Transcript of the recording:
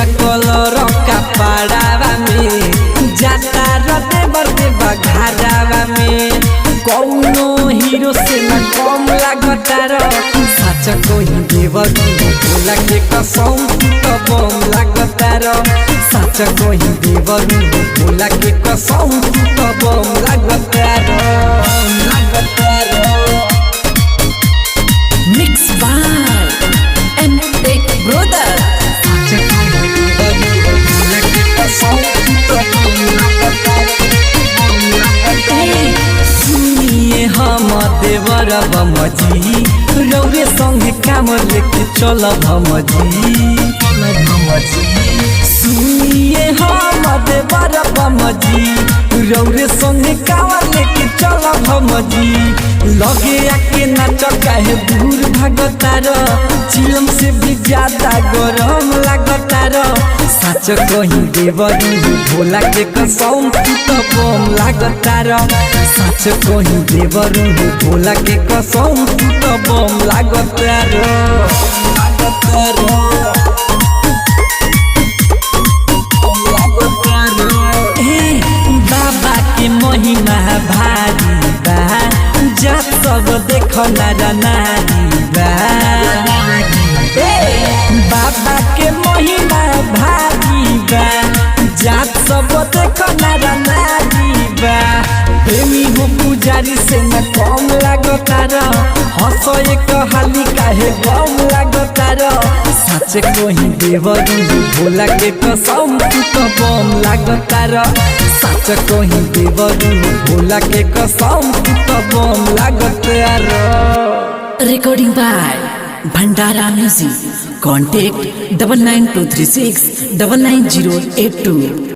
गेरुआ कलर कपड़ावा में जाता रते बरते बघारावा में कौनो हीरो से न कम लागता रो सच कोही देवर भोला के कसम तो बम लागता रो सच कोही देवर भोला के कसम तो बम लागता रो मिक्स बाय एमटेक ब्रदर। सुनिए हम देवर बमजी रौरे संगे काम लेके चल भमजी सुनिए हम देवर बमजी रौरे संगे काम लेके चल भमजी लगे आके नाच काहे दूर भागता रो चिलम से भी ज्यादा गरम लागता रो सच कही देवर भोला के कसम तो बम लागता रो सच कही देवर भोला के कसम तो बम लागता रो बाबा के महिमा भारी बा जात सब देख नारा नारी बा बाबा के महिमा भारी बा जात सब देख नारा नारी बा प्रेमी हो पुजारी से न कम लागता रो हंस एक हाली काहे बम लागता रो सच कोही देवर भोला के कसम तो बम लागता रो सच कोही देवर भोला के कसम तो बम लागता रो। Recording by Bhandara music. Contact 9923699082।